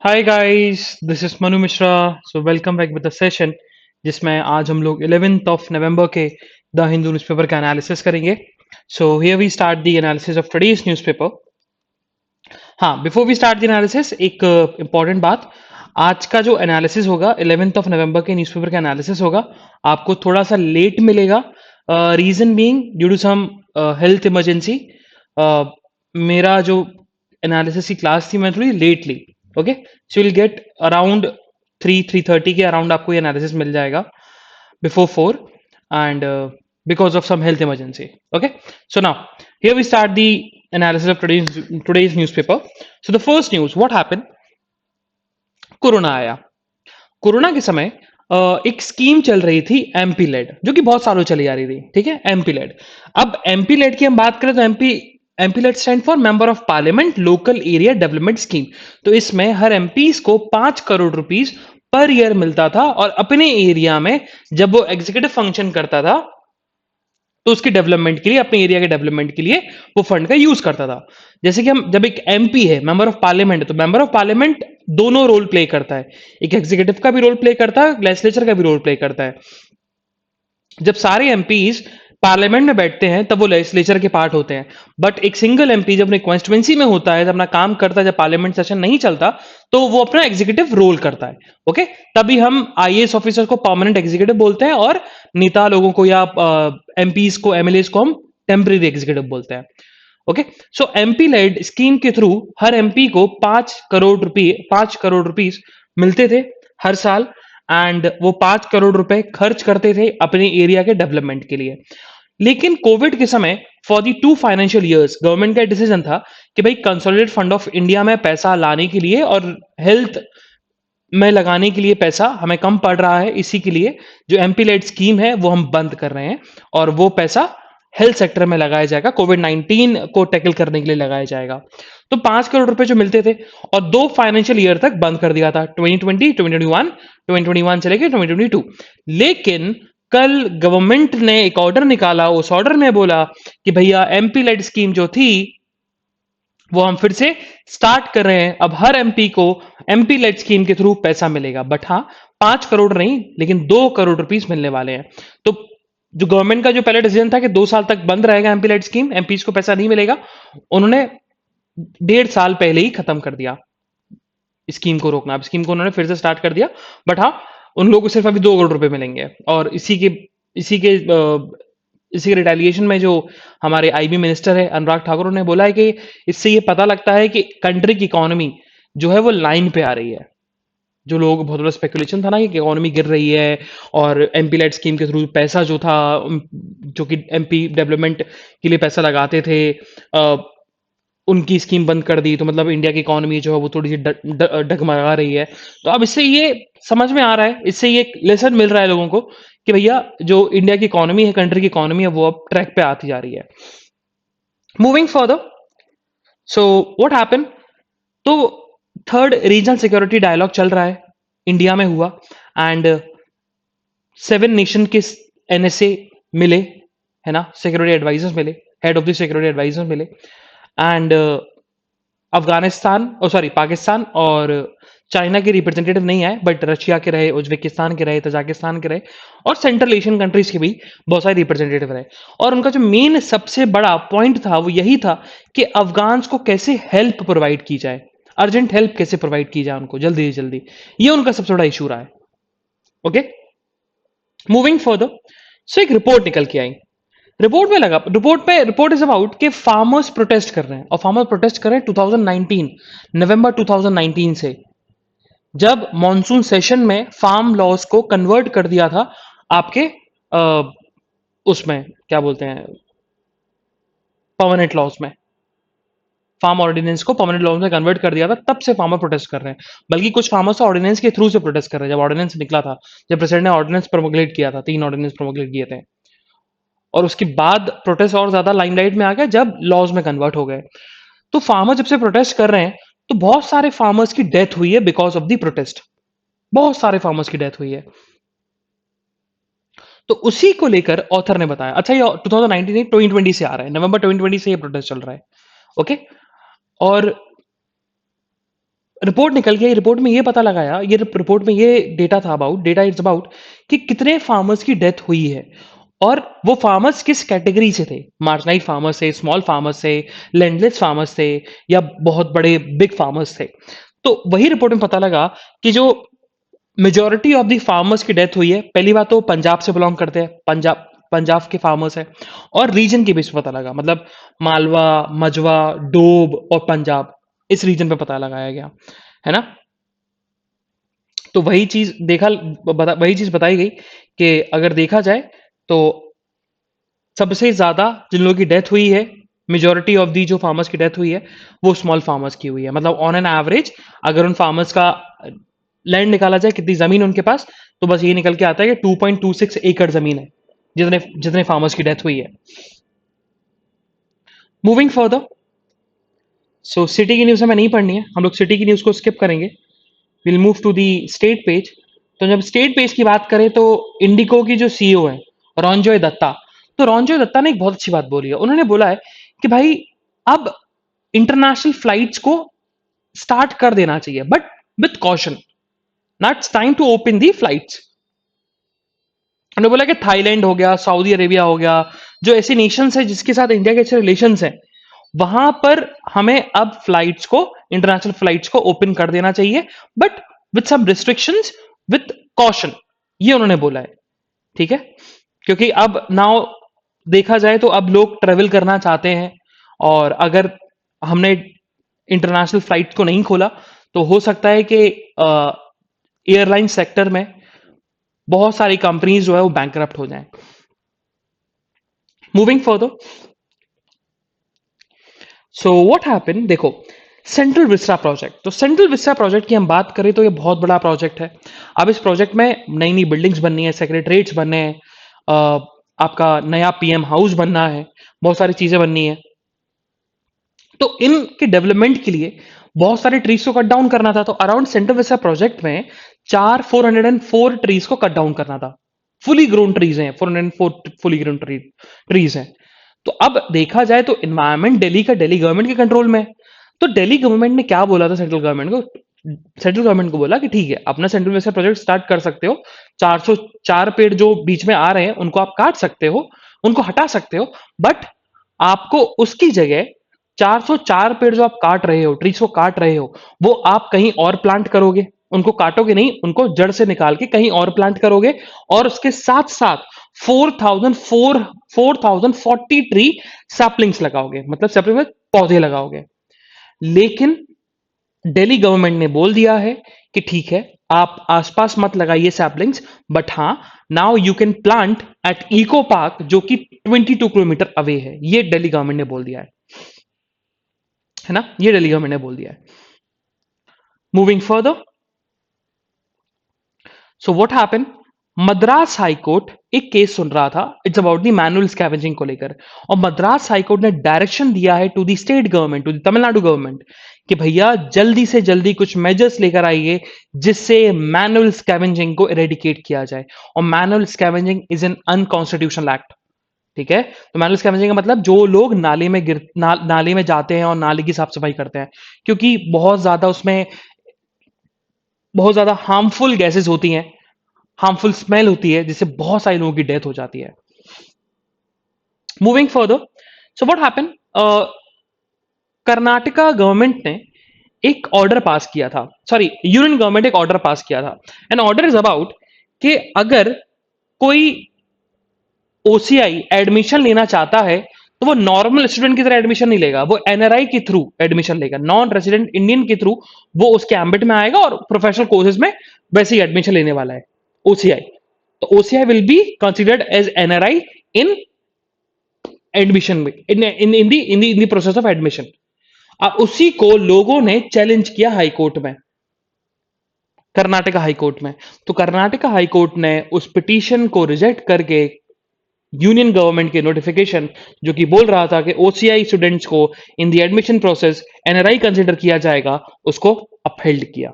Hi guys, this is Manu Mishra. So welcome back with the session जिसमें आज हम लोग 11th ऑफ नवंबर के द हिंदू न्यूज़पेपर का एनालिसिस करेंगे। So here we start the analysis of today's newspaper. हाँ, before we start the analysis एक important बात। आज का जो एनालिसिस होगा 11th ऑफ नवंबर के न्यूज़पेपर का एनालिसिस होगा, आपको थोड़ा सा लेट मिलेगा। Reason being due to some health emergency. मेरा जो एनालिसिस की क्लास थी मैं थोड़ी लेट ली। Okay, so will get around 3:30 के अराउंड आपको ये एनालिसिस मिल जाएगा before 4 and because of some health emergency. Okay, so now here we start the analysis of today's newspaper. So the first news, what happened? Corona आया। Corona के समय एक scheme चल रही थी एमपी लेड, जो कि बहुत सालों चली आ रही थी। ठीक है, एमपी लेड। अब एमपी लेड की हम बात करें तो MP LAD stand for member of parliament local area development scheme. तो इसमें हर एमपी को 5 करोड़ रुपीस पर ईयर मिलता था, और अपने एरिया में जब वो एग्जीक्यूटिव फंक्शन करता था तो उसके डेवलपमेंट के लिए, अपने एरिया के डेवलपमेंट के लिए वो फंड का यूज करता था। जैसे कि हम जब एक एमपी है, मेंबर ऑफ पार्लियामेंट, तो मेंबर ऑफ पार्लियामेंट दोनों रोल प्ले करता है। एक एग्जीक्यूटिव का भी रोल प्ले करता है, लेजिस्लेचर का भी रोल प्ले करता है। जब सारे एमपीज पार्लियामेंट में बैठते हैं तब वो लेजिस्लेचर के पार्ट होते हैं। बट एक सिंगल एमपी जब अपने कॉन्स्टिट्यूंसी में होता है, जब अपना काम करता है, जब पार्लियामेंट सेशन नहीं चलता, तो वो अपना एग्जीक्यूटिव रोल करता है। ओके, तभी हम आईएएस ऑफिसर को परमानेंट एग्जीक्यूटिव बोलते हैं, और नेता लोगों को या एमपीज को, एमएलएस को हम टेम्परेरी एग्जीक्यूटिव बोलते हैं। ओके, सो एमपी लेड स्कीम के थ्रू हर एमपी को 5 करोड़ रुपीस मिलते थे हर साल। एंड वो 5 करोड़ रुपए खर्च करते थे अपने एरिया के डेवलपमेंट के लिए। लेकिन कोविड के समय for the 2 financial years government का डिसीजन था कि भाई कंसोलिडेटेड फंड ऑफ इंडिया में पैसा लाने के लिए और हेल्थ में लगाने के लिए पैसा हमें कम पड़ रहा है, इसी के लिए जो एमपी लेड स्कीम है वो हम बंद कर रहे हैं, और वो पैसा हेल्थ सेक्टर में लगाया जाएगा, कोविड 19 को टैकल करने के लिए लगाया जाएगा। तो 5 करोड़ रुपए जो मिलते थे, और 2 फाइनेंशियल ईयर तक बंद कर दिया था, 2020, 2021, 2021 से लेकर 2022। लेकिन कल गवर्नमेंट ने एक ऑर्डर निकाला, उस ऑर्डर में बोला कि भैया एमपी लेड स्कीम जो थी वो हम फिर से स्टार्ट कर रहे हैं। अब हर एमपी को एमपी लेड स्कीम के थ्रू पैसा मिलेगा, बट हाँ, 5 करोड़ नहीं, लेकिन 2 करोड़ रुपीस मिलने वाले हैं। तो जो गवर्नमेंट का जो पहले डिसीजन था कि 2 साल तक बंद रहेगा एमपी लेड स्कीम, एमपीज को पैसा नहीं मिलेगा, उन्होंने 1.5 साल पहले ही खत्म कर दिया स्कीम को रोकना। अब स्कीम को उन्होंने फिर से स्टार्ट कर दिया, बट हाँ, उन लोगों को सिर्फ अभी 2 करोड़ रुपए मिलेंगे। और इसी के इसी के रिटेलिएशन में जो हमारे आईबी मिनिस्टर है अनुराग ठाकुर ने बोला है कि इससे ये पता लगता है कि कंट्री की इकोनॉमी जो है वो लाइन पे आ रही है। जो लोग बहुत बड़ा स्पेकुलेशन था ना कि इकोनॉमी गिर रही है, और एमपी लेड स्कीम के थ्रू पैसा जो था, जो कि एमपी डेवलपमेंट के लिए पैसा लगाते थे, उनकी स्कीम बंद कर दी, तो मतलब इंडिया की इकोनॉमी जो है वो थोड़ी सी डगमगा रही है। तो अब इससे ये समझ में आ रहा है, इससे ये लेसन मिल रहा है लोगों को कि भैया जो इंडिया की इकोनॉमी है, कंट्री की इकोनॉमी है, वो अब ट्रैक पे आती जा रही है। Moving further, so what happen, तो थर्ड रीजनल सिक्योरिटी डायलॉग चल रहा है, इंडिया में हुआ। एंड 7 नेशन के एनएसए मिले, है ना, सिक्योरिटी एडवाइजर्स मिले, head of the security advisers मिले। एंड अफगानिस्तान और सॉरी पाकिस्तान और चाइना के रिप्रेजेंटेटिव नहीं आए, बट रशिया के रहे, उज्बेकिस्तान के रहे, तजाकिस्तान के रहे, और सेंट्रल एशियन कंट्रीज के भी बहुत सारे रिप्रेजेंटेटिव रहे। और उनका जो मेन सबसे बड़ा पॉइंट था वो यही था कि अफगान्स को कैसे हेल्प प्रोवाइड की जाए, अर्जेंट हेल्प कैसे प्रोवाइड की जाए उनको जल्दी से जल्दी। ये उनका सबसे बड़ा इशू रहा है। ओके, मूविंग फर्दर, सो एक रिपोर्ट निकल के आई। रिपोर्ट इज अबाउट कि फार्मर्स प्रोटेस्ट कर रहे हैं, और फार्मर प्रोटेस्ट कर रहे हैं 2019, नवंबर 2019 से, जब मॉनसून सेशन में फार्म लॉज को कन्वर्ट कर दिया था आपके उसमें क्या बोलते हैं, परमानेंट लॉज में, फार्म ऑर्डिनेंस को परमानेंट लॉज में कन्वर्ट कर दिया था, तब से फार्मर प्रोटेस्ट कर रहे हैं। बल्कि कुछ फार्मर्स ऑर्डिनेंस के थ्रू से प्रोटेस्ट कर रहे हैं। जब ऑर्डिनेंस निकला था, जब प्रेसिडेंट ने ऑर्डिनेंस प्रोमोगेट किया था, 3 ऑर्डिनेंस प्रोमोगेट किए थे, और उसके बाद प्रोटेस्ट और ज्यादा लाइमलाइट में आ गया जब लॉज में कन्वर्ट हो गए। तो फार्मर जब से प्रोटेस्ट कर रहे हैं, तो बहुत सारे फार्मर्स की डेथ हुई है बिकॉज ऑफ द प्रोटेस्ट। बहुत सारे फार्मर्स की डेथ हुई है। तो उसी को लेकर ऑथर ने बताया, अच्छा ये 2019 नहीं, 2020 से आ रहा है, नवंबर 2020 से ये प्रोटेस्ट चल रहा है। ओके, और रिपोर्ट निकल गया, रिपोर्ट में ये पता लगाया, ये रिपोर्ट में ये डेटा था अबाउट, डेटा इज अबाउट कि कितने फार्मर्स की डेथ हुई है और वो फार्मर्स किस कैटेगरी से थे, मार्जिनाइज फार्मर्स थे, स्मॉल फार्मर्स थे, लैंडलेस फार्मर्स थे, या बहुत बड़े बिग फार्मर्स थे। तो वही रिपोर्ट में पता लगा कि जो मेजॉरिटी ऑफ द फार्मर्स की डेथ हुई है, पहली बात तो पंजाब से बिलोंग करते हैं, पंजाब पंजाब के फार्मर्स है, और रीजन के बेस पे पता लगा, मतलब मालवा, मजवा, डोब और पंजाब, इस रीजन पे पता लगाया गया है ना। तो वही चीज वही चीज बताई गई कि अगर देखा जाए तो सबसे ज्यादा जिन लोगों की डेथ हुई है, मेजोरिटी ऑफ दी जो फार्मर्स की डेथ हुई है, वो स्मॉल फार्मर्स की हुई है। मतलब ऑन एन एवरेज अगर उन फार्मर्स का लैंड निकाला जाए, कितनी जमीन उनके पास, तो बस ये निकल के आता है कि 2.26 एकड़ जमीन है, जितने जितने फार्मर्स की डेथ हुई है। मूविंग फर्दर, सो सिटी की न्यूज हमें नहीं पढ़नी है, हम लोग सिटी की न्यूज को स्किप करेंगे। Will move to the state page. तो जब स्टेट पेज की बात करें तो इंडिको की जो सीईओ है रॉन्जॉय दत्ता, तो रॉन्जॉय दत्ता ने एक बहुत अच्छी बात बोली है। उन्होंने बोला है कि भाई अब इंटरनेशनल फ्लाइट्स को स्टार्ट कर देना चाहिए, but with caution, not time to open the flights. उन्होंने बोला कि थाईलैंड हो गया, सऊदी अरेबिया हो गया, जो ऐसे नेशंस है जिसके साथ इंडिया के अच्छे रिलेशंस हैं, वहां पर हमें अब फ्लाइट्स को, इंटरनेशनल फ्लाइट्स को ओपन कर देना चाहिए, but with some restrictions, with caution, ये उन्होंने बोला है। ठीक है, क्योंकि अब नाउ देखा जाए तो अब लोग ट्रेवल करना चाहते हैं, और अगर हमने इंटरनेशनल फ्लाइट को नहीं खोला तो हो सकता है कि एयरलाइन सेक्टर में बहुत सारी कंपनीज जो है वो बैंकरप्ट हो जाएं। Moving further, so what happen, देखो सेंट्रल विस्टा प्रोजेक्ट, तो सेंट्रल विस्टा प्रोजेक्ट की हम बात करें तो ये बहुत बड़ा प्रोजेक्ट है। अब इस प्रोजेक्ट में नई नई बिल्डिंग्स बननी है, सेक्रेटरीट्स बनने हैं, आपका नया पीएम हाउस बनना है, बहुत सारी चीजें बननी है। तो इनके डेवलपमेंट के लिए बहुत सारे ट्रीज को कट डाउन करना था। तो अराउंड सेंट्रल विस्टा प्रोजेक्ट में 404 ट्रीज को कट डाउन करना था। फुली ग्रोन ट्रीज हैं, 404 फुली ग्रोन ट्रीज हैं। तो अब देखा जाए तो इन्वायरमेंट दिल्ली का, दिल्ली गवर्नमेंट के कंट्रोल में है। तो दिल्ली गवर्नमेंट ने क्या बोला था सेंट्रल गवर्नमेंट को, सेंट्रल गवर्नमेंट को बोला कि ठीक है, अपना सेंट्रल वेस्टर्न प्रोजेक्ट स्टार्ट कर सकते हो, 404 पेड़ जो बीच में आ रहे हैं उनको आप काट सकते हो, उनको हटा सकते हो, बट आपको उसकी जगह 404 पेड़ जो आप काट रहे हो, ट्रीज को काट रहे हो, वो आप कहीं और प्लांट करोगे, उनको काटोगे नहीं, उनको जड़ से निकाल के कहीं और प्लांट करोगे, और उसके साथ साथ 4040 ट्री सैपलिंग्स लगाओगे, मतलब सैपलिंग में पौधे लगाओगे। लेकिन दिल्ली गवर्नमेंट ने बोल दिया है कि ठीक है, आप आसपास मत लगाइए सैपलिंग्स, बट हाँ, now you can plant at eco park जो कि 22 किलोमीटर अवे है। ये दिल्ली गवर्नमेंट ने बोल दिया है ना, ये दिल्ली गवर्नमेंट ने बोल दिया है। Moving further, so what happen, Madras high court एक केस सुन रहा था, it's about the manual scavenging को लेकर, और मद्रास हाईकोर्ट ने डायरेक्शन दिया है to the state government, to the Tamil Nadu government, कि भैया जल्दी से जल्दी कुछ मेजर्स लेकर आइए जिससे मैनुअल स्कैवेंजिंग को इरेडिकेट किया जाए। और manual scavenging is an unconstitutional act. ठीक है, तो मैनुअल स्कैवेंजिंग का मतलब जो लोग नाले में जाते हैं और नाले की साफ सफाई करते हैं, क्योंकि बहुत ज्यादा हार्मफुल गैसेस होती हैं, हार्मफुल स्मेल होती है, जिससे बहुत सारे लोगों की डेथ हो जाती है। Moving further, so what happen, Karnataka government ने एक ऑर्डर पास किया था, सॉरी यूनियन गवर्नमेंट एक ऑर्डर पास किया था। एंड ऑर्डर इज अबाउट कि अगर कोई ओसीआई एडमिशन लेना चाहता है तो वो नॉर्मल स्टूडेंट की तरह एडमिशन नहीं लेगा, वो एनआरआई के थ्रू एडमिशन लेगा, नॉन रेजिडेंट इंडियन के थ्रू वो उसके एम्बिट में आएगा और प्रोफेशनल कोर्सेज में वैसे ही एडमिशन लेने वाला है ओसीआई। तो OCI will be considered as NRI in admission में, in the process of admission. अब उसी को लोगों ने चैलेंज किया हाई कोर्ट में, कर्नाटका हाई कोर्ट में। तो कर्नाटका हाई कोर्ट ने उस पिटीशन को रिजेक्ट करके यूनियन गवर्नमेंट के नोटिफिकेशन जो कि बोल रहा था कि ओसीआई स्टूडेंट्स को in the admission process NRI consider किया जाएगा, उसको अपहेल्ड किया।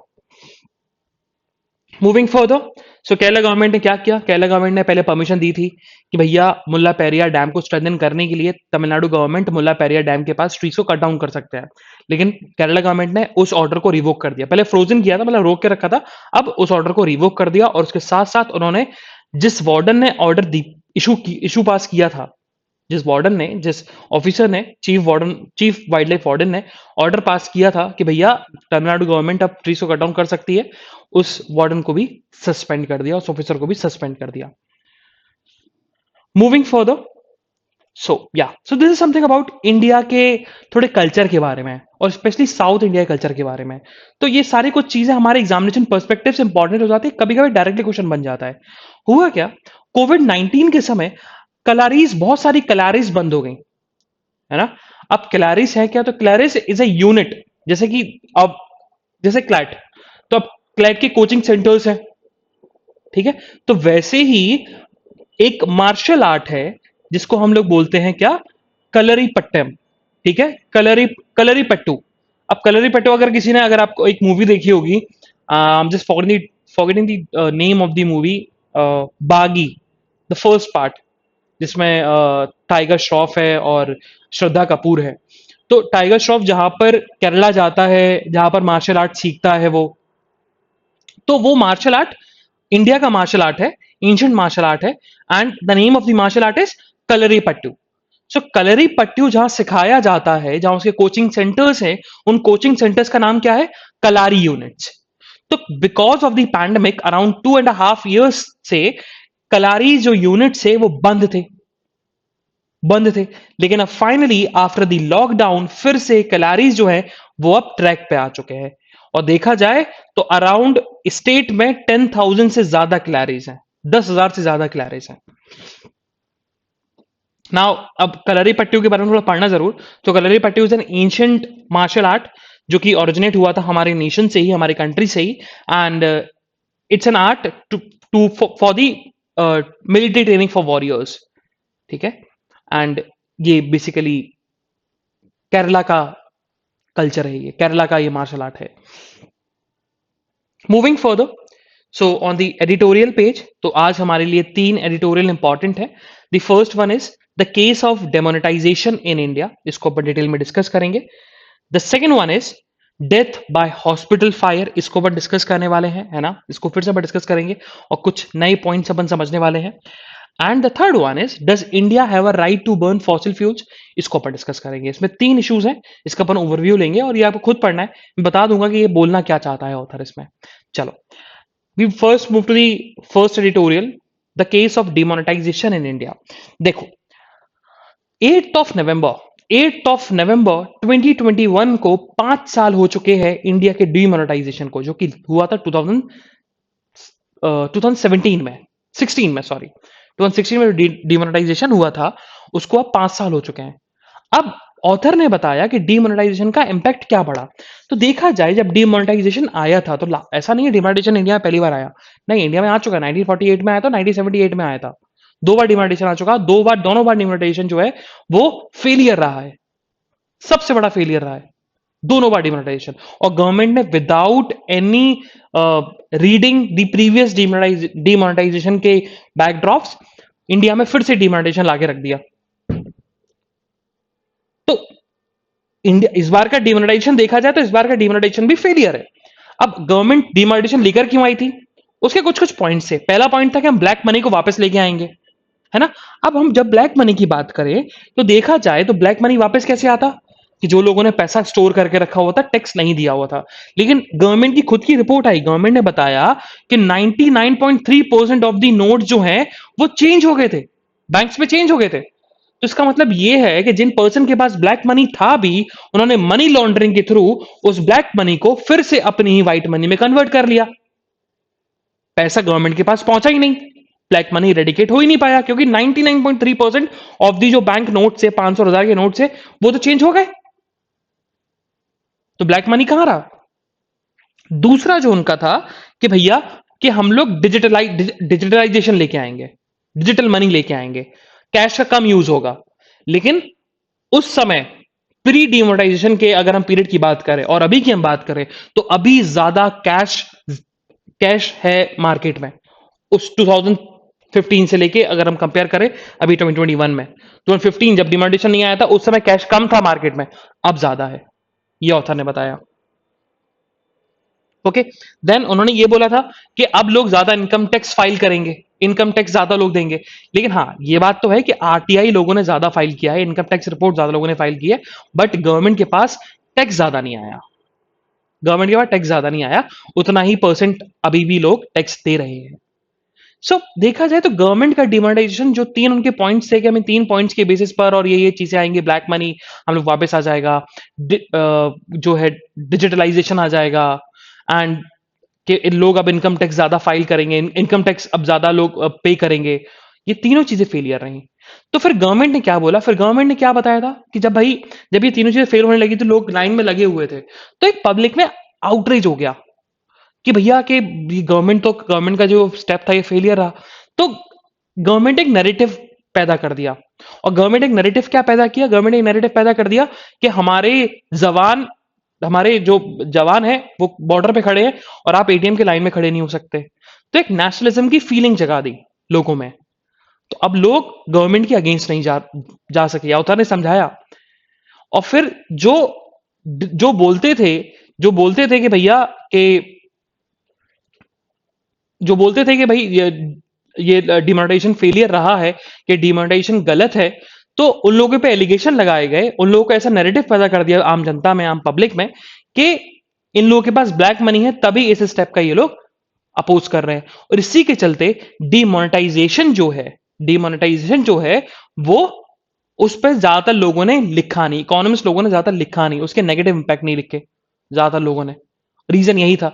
मूविंग फर्दर, सो केरला गवर्नमेंट ने क्या किया? केरला गवर्नमेंट ने पहले परमिशन दी थी कि भैया मुल्ला पेरियार डैम को स्ट्रेंथन करने के लिए तमिलनाडु गवर्नमेंट मुल्ला पेरियार डैम के पास ट्रीज को कट डाउन कर सकते हैं। लेकिन केरला गवर्नमेंट ने उस ऑर्डर को रिवोक कर दिया। पहले फ्रोजन किया था, मतलब रोक के रखा था, अब उस ऑर्डर को रिवोक कर दिया। और उसके साथ साथ उन्होंने जिस वार्डन ने ऑर्डर दी इशू पास किया था, जिस ऑफिसर ने, चीफ वाइल्ड लाइफ वार्डन ने ऑर्डर पास किया था कि भैया तमिलनाडु गवर्नमेंट अब ट्रीज को कट डाउन कर सकती है, उस वार्डन को भी सस्पेंड कर दिया, उस ऑफिसर को भी सस्पेंड कर दिया। Moving further, so this is something about India के थोड़े कल्चर के बारे में, और स्पेशली साउथ इंडिया के कल्चर के बारे में। तो ये सारी कुछ चीजें हमारे एग्जामिनेशन पर्सपेक्टिव से इंपॉर्टेंट हो जाती है, कभी कभी डायरेक्टली क्वेश्चन बन जाता है। हुआ क्या, कोविड-19 के समय कलारीज, बहुत सारी कलारीज बंद हो गई, है ना। अब क्लैरिस है क्या? तो क्लैरिस इज ए यूनिट, जैसे कि अब जैसे क्लैट, तो अब क्लैट के कोचिंग सेंटर्स हैं, ठीक है। तो वैसे ही एक मार्शल आर्ट है जिसको हम लोग बोलते हैं क्या? कलरी पट्टम, ठीक है। कलरी पट्टू। अब कलरी पट्टू, अगर आपको एक मूवी देखी होगी, just forgetting the name of the movie, बागी, द फर्स्ट पार्ट, जिसमें टाइगर श्रॉफ है और श्रद्धा कपूर है। तो टाइगर श्रॉफ जहां पर केरला जाता है, जहां पर मार्शल आर्ट सीखता है तो वो मार्शल आर्ट इंडिया का मार्शल आर्ट है, एंशिएंट मार्शल आर्ट है, and the name of the martial art is Kalaripayattu. So Kalaripayattu जहां सिखाया जाता है, जहां उसके कोचिंग सेंटर्स हैं, उन कोचिंग सेंटर्स का नाम क्या है? कलारी यूनिट्स। तो because of the pandemic around 2.5 years से कलारी जो यूनिट्स है वो बंद थे। लेकिन अब फाइनली आफ्टर द लॉकडाउन फिर से कलारीज जो है वो अब ट्रैक पे आ चुके हैं। और देखा जाए तो अराउंड स्टेट में 10,000 से ज्यादा क्लैरीज हैं, 10,000 से ज्यादा क्लैरीज हैं। नाउ अब कलरी पट्टू के बारे में थोड़ा पढ़ना जरूर। तो Kalaripayattu is an ancient martial art जो कि ओरिजिनेट हुआ था हमारे नेशन से ही, हमारे कंट्री से ही। And it's an art too for the military training for warriors, ठीक है। एंड ये बेसिकली केरला का कल्चर है, ये केरला का ये मार्शल आर्ट है। Moving further, so on the editorial page, तो आज हमारे लिए 3 एडिटोरियल इंपॉर्टेंट है। The first one is the case of demonetisation in India, इसको अपन डिटेल में डिस्कस करेंगे। The second one is death by hospital fire, इसको अपन डिस्कस करने वाले हैं, है ना, इसको फिर से अपन डिस्कस करेंगे और कुछ नए पॉइंट्स अपन समझने वाले हैं। And the third one is does India have a right to burn fossil fuels, इसको अपन डिस्कस करेंगे। इसमें 3 इश्यूज हैं, इसका अपन ओवरव्यू लेंगे और ये आपको खुद पढ़ना है। मैं बता दूंगा कि ये बोलना क्या चाहता है ऑथर इसमें। चलो, we first move to the first editorial, the case of demonetisation in India. देखो, 8 ऑफ नवंबर 2021 को 5 साल हो चुके हैं इंडिया के डिमोनेटाइजेशन को, जो कि हुआ था 2017 में, 16 में, सॉरी, 2016 में डिमोनेटाइजेशन हुआ था, उसको अब 5 साल हो चुके हैं। अब ऑथर ने बताया कि डिमोनेटाइजेशन का इंपैक्ट क्या पड़ा। तो देखा जाए, जब डिमोनेटाइजेशन आया था तो ऐसा नहीं है डिमोनेटाइजेशन इंडिया में पहली बार आया, नहीं, इंडिया में आ चुका है। 1948 में आया था, 1978 में आया था, 2 बार डिमोनेटाइजेशन आ चुका, दोनों बार डिमोनेटाइजेशन जो है वो फेलियर रहा है, सबसे बड़ा फेलियर रहा है, दोनों बार डिमोनेटाइजेशन। और गवर्नमेंट ने without any reading the previous demonetisation के बैकड्रॉप्स इंडिया में फिर से डिमोनेटाइजेशन लाके रख दिया। तो इंडिया इस बार का डिमोनेटाइजेशन देखा जाए तो इस बार का डिमोनेटाइजेशन भी फेलियर है। अब गवर्नमेंट डिमोनेटाइजेशन लेकर क्यों आई थी? उसके कुछ कुछ पॉइंट्स है। पहला पॉइंट था कि हम ब्लैक मनी को वापस लेके आएंगे, है ना। अब हम जब ब्लैक मनी की बात करें तो देखा जाए तो ब्लैक मनी वापस कैसे आता? कि जो लोगों ने पैसा स्टोर करके रखा हुआ था, टैक्स नहीं दिया हुआ था। लेकिन गवर्नमेंट की खुद की रिपोर्ट आई, गवर्नमेंट ने बताया कि 99.3% ऑफ द नोट जो है वो चेंज हो गए थे, बैंक्स में चेंज हो गए थे। तो इसका मतलब यह है कि जिन पर्सन के पास ब्लैक मनी था भी, उन्होंने मनी लॉन्ड्रिंग के थ्रू उस ब्लैक मनी को फिर से अपनी ही व्हाइट मनी में कन्वर्ट कर लिया। पैसा गवर्नमेंट के पास पहुंचा ही नहीं, ब्लैक मनी रेडिकेट हो ही नहीं पाया, क्योंकि 99.3% ऑफ दी जो बैंक नोट से, 500 हजार के नोट से, वो तो चेंज हो गए। तो ब्लैक मनी कहां रहा? दूसरा जो उनका था कि भैया कि हम लोग डिजिटलाइजेशन लेके आएंगे, डिजिटल मनी लेके आएंगे, कैश का कम यूज होगा। लेकिन उस समय प्री डिमोनेटाइजेशन के अगर हम पीरियड की बात करें और अभी की हम बात करें तो अभी ज्यादा कैश कैश है मार्केट में उस 2015 से लेके, अगर हम कंपेयर करें अभी 2021 में, 2015 जब डिमोनेटाइजेशन नहीं आया था उस समय कैश कम था मार्केट में, अब ज्यादा है, ये ऑथर ने बताया। ओके, देन उन्होंने ये बोला था कि अब लोग ज्यादा इनकम टैक्स फाइल करेंगे, इनकम टैक्स ज्यादा लोग देंगे। लेकिन हाँ, ये बात तो है कि आरटीआई लोगों ने ज्यादा फाइल किया है, इनकम टैक्स रिपोर्ट ज्यादा लोगों ने फाइल की है, बट गवर्नमेंट के पास टैक्स ज्यादा नहीं आया, गवर्नमेंट के पास टैक्स ज्यादा नहीं आया, उतना ही परसेंट अभी भी लोग टैक्स दे रहे हैं। सो देखा जाए तो गवर्नमेंट का डिमोनेटाइजेशन, जो तीन उनके पॉइंट्स थे कि हमें तीन पॉइंट्स के बेसिस पर और ये चीजें आएंगी, ब्लैक मनी हम लोग वापस आ जाएगा, जो है डिजिटलाइजेशन आ जाएगा, एंड कि इन लोग अब इनकम टैक्स ज्यादा फाइल करेंगे, इनकम टैक्स अब ज्यादा लोग पे करेंगे, ये तीनों चीजें फेलियर रही। तो फिर गवर्नमेंट ने क्या बोला, फिर गवर्नमेंट ने क्या बताया था कि जब ये तीनों चीजें फेल होने लगी तो लोग लाइन में लगे हुए थे, तो एक पब्लिक में आउटरीच हो गया कि भैया कि गवर्नमेंट का जो स्टेप था ये फेलियर रहा। तो गवर्नमेंट एक नैरेटिव पैदा कर दिया, और गवर्नमेंट एक नैरेटिव क्या पैदा किया, गवर्नमेंट ने एक नैरेटिव पैदा कर दिया कि जवान हमारे जो जवान है वो बॉर्डर पे खड़े हैं और आप एटीएम के लाइन में खड़े नहीं हो सकते। तो एक नेशनलिज्म की फीलिंग जगा दी लोगों में। तो अब लोग गवर्नमेंट के अगेंस्ट नहीं जा सके, अवतार ने समझाया। और फिर जो बोलते थे कि भैया कि जो बोलते थे कि भाई ये डिमोनेटाइजेशन फेलियर रहा है, कि डिमोनेटाइजेशन गलत है, तो उन लोगों पे एलिगेशन लगाए गए, उन लोगों को ऐसा नैरेटिव पैदा कर दिया आम जनता में, आम पब्लिक में, कि इन लोगों के पास ब्लैक मनी है तभी इस स्टेप का ये लोग अपोज कर रहे हैं। और इसी के चलते डिमोनेटाइजेशन जो है वो उस पर ज्यादातर लोगों ने लिखा नहीं, इकोनॉमिस्ट लोगों ने ज्यादातर लिखा नहीं, उसके नेगेटिव इंपैक्ट नहीं लिखे ज्यादातर लोगों ने। रीजन यही था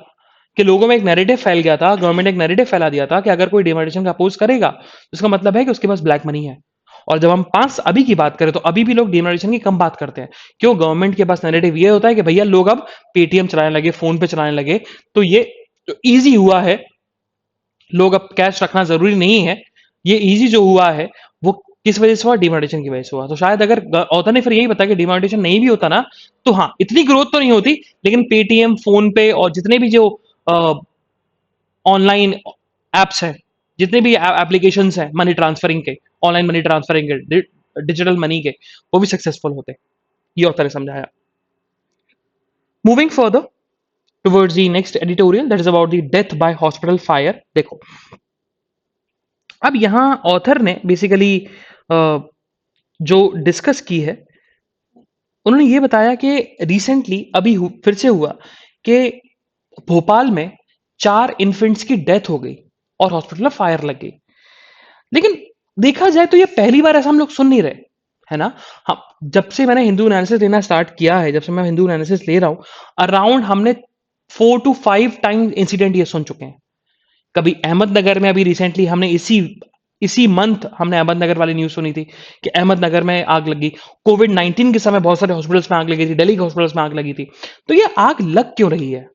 कि लोगों में एक नैरेटिव फैल गया था, गवर्नमेंट ने एक नैरेटिव फैला दिया था कि अगर कोई डिमोनेटाइजेशन का अपोज करेगा तो इसका मतलब है कि उसके पास ब्लैक मनी है। और जब हम पास अभी की बात करें तो अभी भी लोग डिमोनेटाइजेशन की कम बात करते हैं। क्यों? गवर्नमेंट के पास नैरेटिव ये होता है कि भैया लोग अब पेटीएम चलाने लगे, फोन पे चलाने लगे, तो ये तो ईजी हुआ है, लोग अब कैश रखना जरूरी नहीं है। ये ईजी जो हुआ है वो किस वजह से हुआ? डिमोनेटाइजेशन की वजह से हुआ। तो शायद अगर ऑथर ने फिर यही बताया कि डिमोनेटाइजेशन नहीं भी होता ना, तो हाँ इतनी ग्रोथ तो नहीं होती, लेकिन पेटीएम, फोन पे और जितने भी जो ऑनलाइन एप्स हैं, जितने भी एप्लीकेशंस हैं मनी ट्रांसफरिंग के, ऑनलाइन मनी ट्रांसफरिंग के, डिजिटल मनी के, वो भी सक्सेसफुल होते हैं। ये ऑथर ने समझाया। Moving further towards the next editorial, that is about the death by hospital fire. देखो, अब यहां ऑथर ने बेसिकली जो डिस्कस की है, उन्होंने ये बताया कि रिसेंटली फिर से हुआ कि भोपाल में 4 इन्फेंट्स की डेथ हो गई और हॉस्पिटल में फायर लग गई। लेकिन देखा जाए तो ये पहली बार ऐसा हम लोग सुन नहीं रहे, है ना? हम जब से मैंने हिंदू एनालिसिस लेना स्टार्ट किया है, जब से मैं हिंदू एनालिसिस ले रहा हूं, अराउंड हमने 4 to 5 टाइम इंसिडेंट ये सुन चुके हैं। कभी अहमदनगर में, अभी रिसेंटली हमने इसी इसी मंथ हमने अहमदनगर वाली न्यूज सुनी थी कि अहमदनगर में आग लगी। कोविड-19 के समय बहुत सारे हॉस्पिटल्स में आग लगी थी, दिल्ली के हॉस्पिटल्स में आग लगी थी। तो ये आग लग क्यों रही है?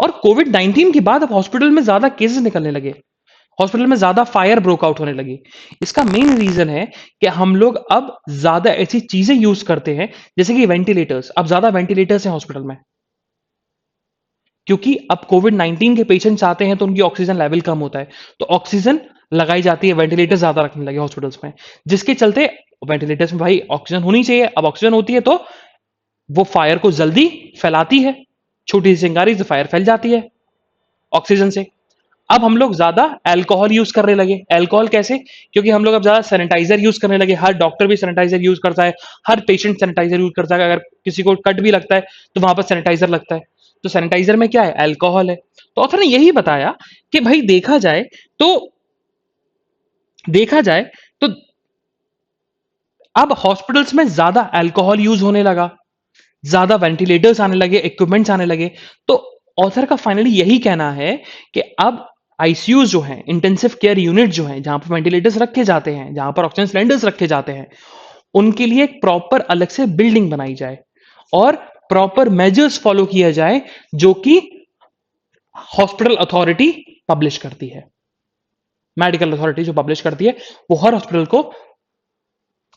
और कोविड-19 के बाद अब हॉस्पिटल में ज्यादा केसेस निकलने लगे, हॉस्पिटल में ज्यादा फायर ब्रोक आउट होने लगी। इसका मेन रीजन है कि हम लोग अब ज्यादा ऐसी चीजें यूज करते हैं, जैसे कि वेंटिलेटर्स। अब ज्यादा वेंटिलेटर्स हैं हॉस्पिटल में, क्योंकि अब कोविड-19 के पेशेंट्स आते हैं तो उनकी ऑक्सीजन लेवल कम होता है, तो ऑक्सीजन लगाई जाती है, वेंटिलेटर ज्यादा रखने लगे हॉस्पिटल्स में, जिसके चलते वेंटिलेटर्स में भाई ऑक्सीजन होनी चाहिए। अब ऑक्सीजन होती है तो वो फायर को जल्दी फैलाती है, छोटी सी चिंगारी से फायर फैल जाती है ऑक्सीजन से। अब हम लोग ज्यादा अल्कोहल यूज करने लगे। अल्कोहल कैसे? क्योंकि हम लोग अब ज्यादा सैनिटाइजर यूज करने लगे, हर डॉक्टर भी सैनिटाइजर यूज करता है, हर पेशेंट सैनिटाइजर यूज करता है, अगर किसी को कट भी लगता है तो वहां पर सैनिटाइजर लगता है। तो सैनिटाइजर में क्या है? अल्कोहल है। तो ऑथर ने यही बताया कि भाई तो देखा जाए तो अब हॉस्पिटल्स में ज्यादा अल्कोहल यूज होने लगा, ज्यादा वेंटिलेटर्स आने लगे, इक्विपमेंट्स आने लगे। तो ऑथर का फाइनली यही कहना है कि अब आईसीयूज जो हैं, इंटेंसिव केयर यूनिट जो हैं, जहां पर वेंटिलेटर्स रखे जाते हैं, जहां पर ऑक्सीजन सिलेंडर्स रखे जाते हैं, उनके लिए एक प्रॉपर अलग से बिल्डिंग बनाई जाए और प्रॉपर मेजर्स फॉलो किया जाए, जो कि हॉस्पिटल अथॉरिटी पब्लिश करती है, मेडिकल अथॉरिटी जो पब्लिश करती है, वो हर हॉस्पिटल को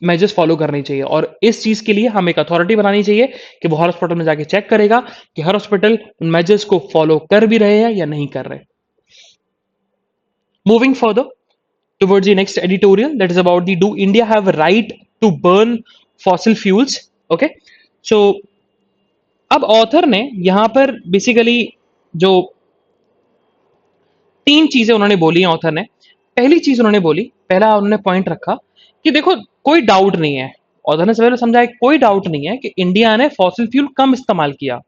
मेजर्स फॉलो करनी चाहिए, और इस चीज के लिए हम एक अथॉरिटी बनानी चाहिए कि वो हर हॉस्पिटल में जाके चेक करेगा कि हर हॉस्पिटल उन मेजर्स को फॉलो कर भी रहे हैं या नहीं कर रहे. Moving further towards the next editorial, that is about the do India have a right to burn fossil fuels? Okay, so अब ऑथर ने यहां पर बेसिकली जो तीन चीजें उन्होंने बोली हैं ऑथर ने. पहली चीज उन्होंने बोली, पहला उन्होंने पॉइंट रखा कि देखो कोई डाउट नहीं है, ऑथर ने सवेरे समझाया कोई डाउट नहीं है कि इंडिया ने फॉसिल फ्यूल कम इस्तेमाल किया,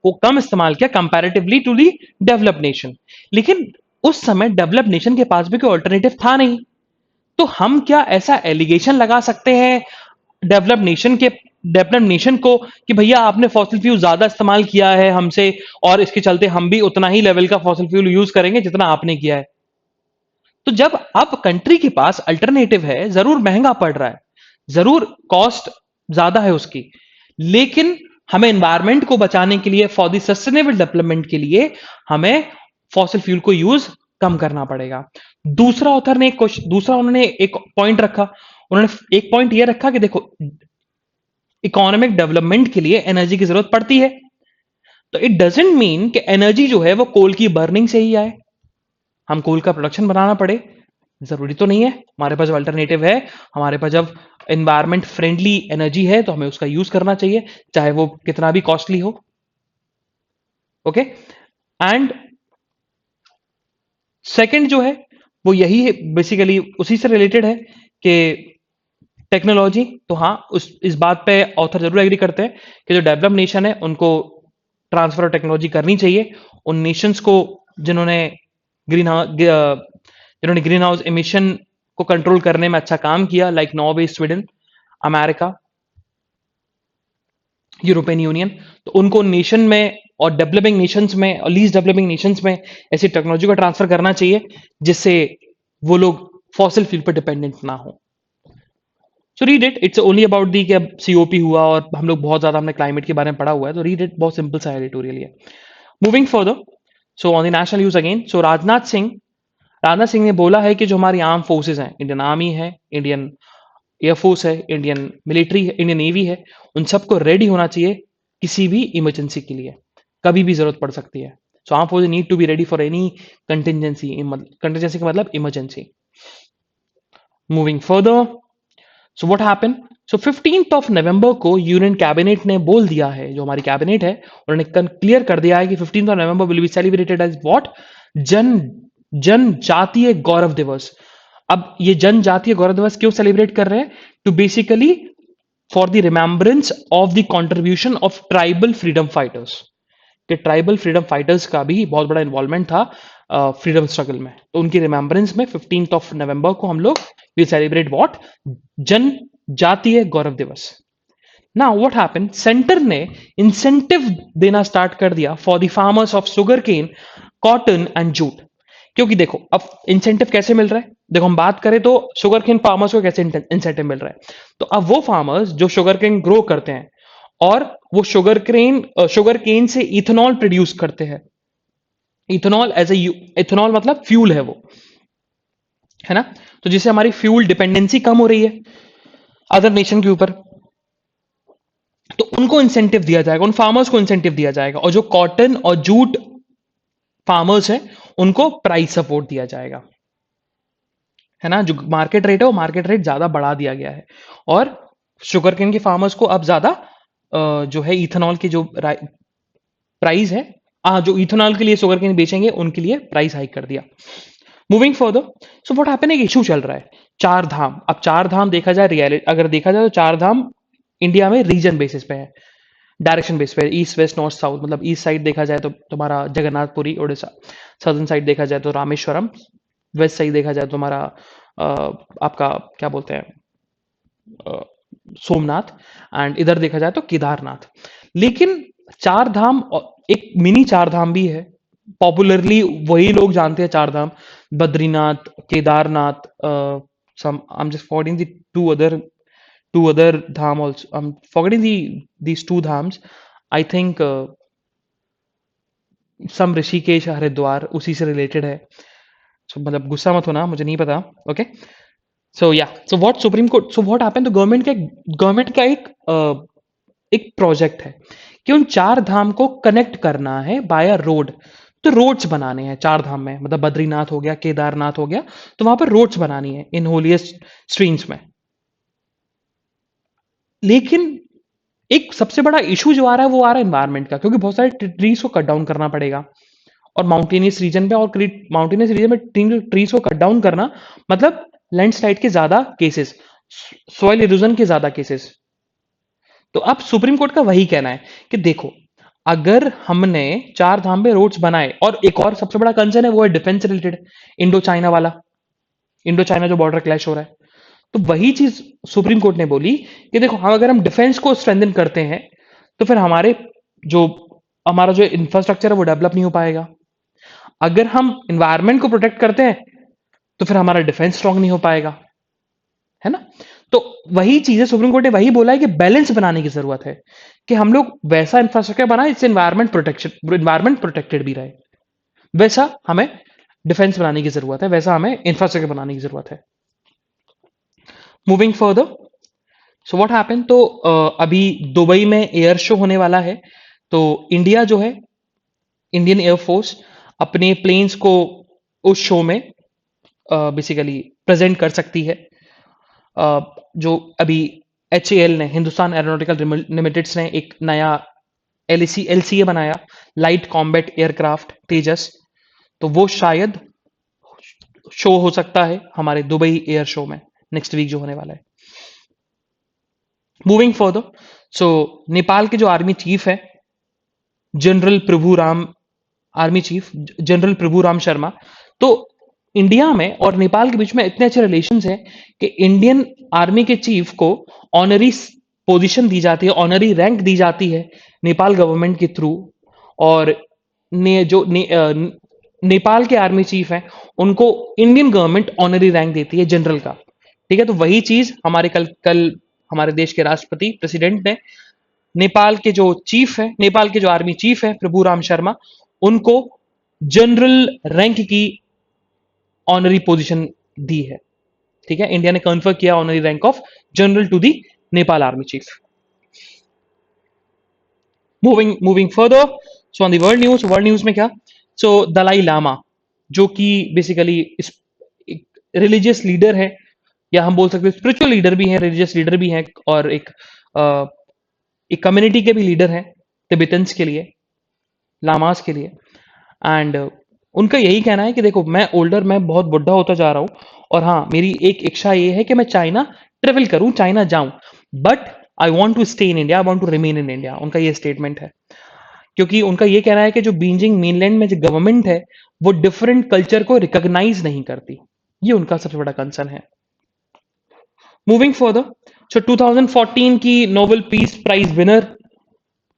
वो कम इस्तेमाल किया comparatively to the developed nation. लेकिन उस समय डेवलप्ड नेशन के पास भी कोई ऑल्टरनेटिव था नहीं. तो हम क्या ऐसा एलिगेशन लगा सकते हैं डेवलप्ड नेशन को कि भैया आपने फॉसिल फ्यूल ज्यादा इस्तेमाल किया है हमसे, और इसके चलते हम भी उतना ही लेवल का फॉसिल फ्यूल यूज करेंगे जितना आपने किया है? तो जब अब कंट्री के पास अल्टरनेटिव है, जरूर महंगा पड़ रहा है, जरूर कॉस्ट ज्यादा है उसकी, लेकिन हमें एनवायरमेंट को बचाने के लिए, फॉर द सस्टेनेबल डेवलपमेंट के लिए, हमें फॉसिल फ्यूल को यूज कम करना पड़ेगा. दूसरा उन्होंने एक पॉइंट रखा. उन्होंने एक पॉइंट यह रखा कि देखो इकोनॉमिक डेवलपमेंट के लिए एनर्जी की जरूरत पड़ती है, तो इट डजेंट मीन कि एनर्जी जो है वो कोल की बर्निंग से ही आए, हम कोल का प्रोडक्शन बनाना पड़े, जरूरी तो नहीं है. हमारे पास अल्टरनेटिव है, हमारे पास जब एनवायरमेंट फ्रेंडली एनर्जी है तो हमें उसका यूज करना चाहिए, चाहे वो कितना भी कॉस्टली हो. ओके, एंड सेकंड जो है वो यही है, बेसिकली उसी से रिलेटेड है कि टेक्नोलॉजी. तो हाँ, इस बात पे ऑथर जरूर एग्री करते हैं कि जो डेवलप नेशन है उनको ट्रांसफर ऑफ टेक्नोलॉजी करनी चाहिए. उन नेशंस को जिन्होंने ग्रीन हाउस एमिशन को कंट्रोल करने में अच्छा काम किया, like Norway, Sweden, America, European union, तो उनको नेशन में और डेवलपिंग नेशंस में और लीस्ट डेवलपिंग नेशंस में ऐसी टेक्नोलॉजी का ट्रांसफर करना चाहिए जिससे वो लोग फॉसिल फ्यूल पर डिपेंडेंट ना हो. So read it, it's only about the कि अब सीओपी हुआ और हम लोग बहुत ज्यादा हमने क्लाइमेट के बारे में पढ़ा हुआ है, तो रीड इट, बहुत सिंपल सा एडिटोरियल है. Moving further, so on the national news again, so Rajnath Singh ने बोला है कि जो हमारी आर्म फोर्सेज हैं, इंडियन आर्मी है, इंडियन एयरफोर्स है, इंडियन मिलिट्री है, इंडियन नेवी है, उन सबको रेडी होना चाहिए किसी भी इमरजेंसी के लिए, कभी भी जरूरत पड़ सकती है. So arm forces need to be ready for any contingency का मतलब emergency. Moving further, so what happen, so 15th of नवंबर को यूनियन कैबिनेट ने बोल दिया है, जो हमारी कैबिनेट है उन्होंने क्लियर कर दिया है कि 15th ऑफ नवंबर will be celebrated as what, जन जनजातीय गौरव दिवस. अब ये जनजातीय गौरव दिवस क्यों सेलिब्रेट कर रहे हैं? To basically for the remembrance of the contribution of tribal freedom fighters, कि ट्राइबल फ्रीडम फाइटर्स का भी बहुत बड़ा इन्वॉल्वमेंट था फ्रीडम स्ट्रगल में, तो उनकी रिमेम्बरेंस में 15th ऑफ नवंबर को हम लोग विल सेलिब्रेट व्हाट, जनजातीय गौरव दिवस. नाउ व्हाट हैपेंड, सेंटर ने इंसेंटिव देना स्टार्ट कर दिया for the farmers of sugar cane, cotton and jute. क्योंकि देखो अब इंसेंटिव कैसे मिल रहा है, देखो हम बात करें तो शुगर केन फार्मर्स को कैसे इंसेंटिव मिल रहा है, तो अब वो फार्मर्स जो शुगर केन ग्रो करते हैं और वो शुगर केन से इथेनॉल प्रोड्यूस करते हैं, इथेनॉल इथेनॉल मतलब फ्यूल है वो, है ना, तो जिससे हमारी फ्यूल डिपेंडेंसी कम हो रही है अदर नेशन के ऊपर, तो उनको इंसेंटिव दिया जाएगा, उन फार्मर्स को इंसेंटिव दिया जाएगा, और जो कॉटन और जूट फार्मर्स हैं उनको प्राइस सपोर्ट दिया जाएगा, है ना, जो मार्केट रेट है वो मार्केट रेट ज्यादा बढ़ा दिया गया है, और शुगर केन के फार्मर्स को अब ज्यादा जो है इथेनॉल की जो प्राइस है, जो इथेनॉल के लिए शुगर केन बेचेंगे उनके लिए प्राइस हाइक कर दिया. Moving further, so what happen, एक इशू चल रहा है चार धाम. अब चार धाम देखा जाए, रियलिटी अगर देखा जाए तो चार धाम इंडिया में रीजन बेसिस पे है, डायरेक्शन बेस पे, ईस्ट वेस्ट नॉर्थ साउथ, मतलब ईस्ट साइड देखा जाए तो तुम्हारा जगन्नाथपुरी उड़ीसा, सदर्न साइड देखा जाए तो रामेश्वरम, वेस्ट साइड देखा जाए तो हमारा आपका क्या बोलते हैं सोमनाथ, एंड इधर देखा जाए तो केदारनाथ. लेकिन चार धाम एक मिनी चार धाम भी है, पॉपुलरली वही लोग जानते हैं चार धाम, Badrinath, Kedarnath, I am just forgetting the two other dham also, I'm forgetting these two dhams, I think some Rishikesh, Haridwar उसी से रिलेटेड है. so, मतलब गुस्सा मत होना, मुझे नहीं पता. ओके, सो या so what supreme court so what happened, तो गवर्नमेंट का एक प्रोजेक्ट है कि उन चार धाम को कनेक्ट करना है बाय रोड। तो रोड्स बनाने हैं चार धाम में, मतलब बद्रीनाथ हो गया, केदारनाथ हो गया, तो वहां पर रोड्स बनानी है इन होलिएस्ट स्ट्रीम्स में। लेकिन एक सबसे बड़ा इशू जो आ रहा है वो आ रहा है एनवायरनमेंट का, क्योंकि बहुत सारे ट्रीज को कट डाउन करना पड़ेगा। और माउंटेनियस रीजन पे और माउंटेनियस रीजन में ट्रीज को कट डाउन करना मतलब लैंडस्लाइड के ज्यादा केसेस, सॉइल इरोजन के ज्यादा केसेस। तो अब सुप्रीम कोर्ट का वही कहना है कि देखो, अगर हमने चार धाम पे रोड्स बनाए, और एक और सबसे बड़ा कंसर्न है वो है डिफेंस रिलेटेड, इंडो चाइना वाला, इंडो चाइना जो बॉर्डर क्लैश हो रहा है। तो वही चीज सुप्रीम कोर्ट ने बोली कि देखो, हम अगर हम डिफेंस को स्ट्रेंथन करते हैं तो फिर जो हमारा जो इंफ्रास्ट्रक्चर है वो डेवलप नहीं हो पाएगा। अगर हम इन्वायरमेंट को प्रोटेक्ट करते हैं तो फिर हमारा डिफेंस स्ट्रांग नहीं हो पाएगा, है ना। तो वही चीजें सुप्रीम कोर्ट ने वही बोला है कि बैलेंस बनाने की जरूरत है, कि हम लोग वैसा इंफ्रास्ट्रक्चर बनाए जिससे इन्वायरमेंट प्रोटेक्टेड भी रहे। वैसा हमें डिफेंस बनाने की जरूरत है, वैसा हमें इंफ्रास्ट्रक्चर बनाने की जरूरत है। Moving further, so what happen, तो अभी दुबई में एयर शो होने वाला है। तो इंडिया जो है, इंडियन एयरफोर्स अपने प्लेन्स को उस शो में बेसिकली प्रेजेंट कर सकती है। जो अभी HAL ने, हिंदुस्तान एरोनॉटिकल लिमिटेड्स ने एक नया LCA बनाया, लाइट कॉम्बैट एयरक्राफ्ट तेजस। तो वो शायद शो हो सकता है हमारे दुबई एयर शो में नेक्स्ट वीक जो होने वाला है। मूविंग फर्दर, सो नेपाल के जो आर्मी चीफ है जनरल प्रभु राम, आर्मी चीफ जनरल प्रभु राम शर्मा, तो इंडिया में और नेपाल के बीच में इतने अच्छे रिलेशंस हैं कि इंडियन आर्मी के चीफ को ऑनरी पोजीशन दी जाती है, ऑनरी रैंक दी जाती है नेपाल गवर्नमेंट के थ्रू। और नेपाल के आर्मी चीफ हैं उनको इंडियन गवर्नमेंट ऑनरी रैंक देती है जनरल का। ठीक है, तो वही चीज हमारे कल कल हमारे देश के राष्ट्रपति प्रेसिडेंट ने नेपाल के जो चीफ है, नेपाल के जो आर्मी चीफ है प्रभु राम शर्मा, उनको जनरल रैंक की ऑनरी पोजीशन दी है। ठीक है, इंडिया ने कन्फर किया honorary rank of general to the Nepal army chief. Moving further, so on the world news में क्या, सो दलाई लामा, जो कि बेसिकली रिलीजियस लीडर है, या हम बोल सकते हैं स्पिरिचुअल लीडर भी हैं, रिलीजियस लीडर भी हैं, और एक कम्युनिटी के भी लीडर हैं तिब्बतन्स के लिए, लामास के लिए। एंड उनका यही कहना है कि देखो, मैं बहुत बुढ़ा होता जा रहा हूं, और हाँ, मेरी एक इच्छा ये है कि मैं चाइना ट्रेवल करूं, चाइना जाऊं, but I want to stay in India, I want to remain in India. उनका ये स्टेटमेंट है, क्योंकि उनका ये कहना है कि जो बीजिंग मेनलैंड में जो गवर्नमेंट है वो डिफरेंट कल्चर को रिकॉग्नाइज नहीं करती। ये उनका सबसे बड़ा कंसर्न है। मूविंग फर्दर, सो 2014 की Nobel peace prize winner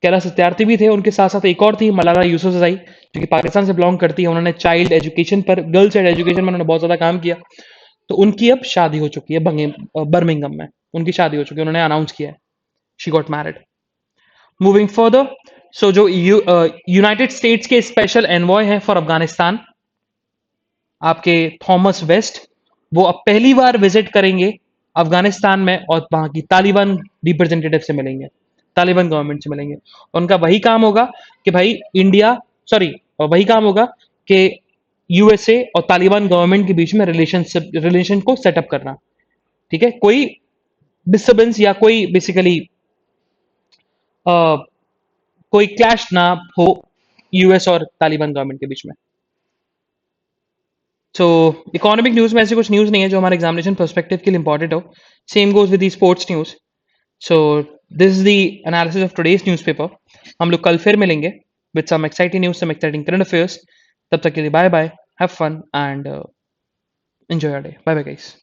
Kailash Satyarthi भी थे, उनके साथ साथ एक और थी मलाला यूसुफजई, जो कि पाकिस्तान से बिलोंग करती है। उन्होंने चाइल्ड एजुकेशन पर, गर्ल्स चाइल्ड एजुकेशन में उन्होंने बहुत ज्यादा काम किया। तो उनकी अब शादी हो चुकी है बर्मिंगम में, उनकी शादी हो चुकी है, उन्होंने अनाउंस किया है, she got married. Moving further, so जो यूनाइटेड स्टेट्स के स्पेशल एनवॉय हैं फॉर अफगानिस्तान, आपके थॉमस वेस्ट, वो अब पहली बार विजिट करेंगे अफगानिस्तान में, और वहां की तालिबान रिप्रेजेंटेटिव से मिलेंगे, तालिबान गवर्नमेंट से मिलेंगे। उनका वही काम होगा कि भाई इंडिया, सॉरी, वही काम होगा कि USA और तालिबान गवर्नमेंट के बीच में रिलेशन को सेटअप करना। ठीक है, कोई डिस्टर्बेंस या कोई बेसिकली कोई क्लैश ना हो US और तालिबान गवर्नमेंट के बीच में। सो इकोनॉमिक न्यूज में ऐसे कुछ न्यूज नहीं है जो हमारे एग्जामिनेशन पर्सपेक्टिव के लिए इंपॉर्टेंट हो। Same goes with the sports news. So this is the analysis of today's newspaper. हम लोग कल फिर मिलेंगे with some exciting news, some exciting current affairs. तब तक के लिए bye bye, have fun and enjoy your day. Bye bye guys.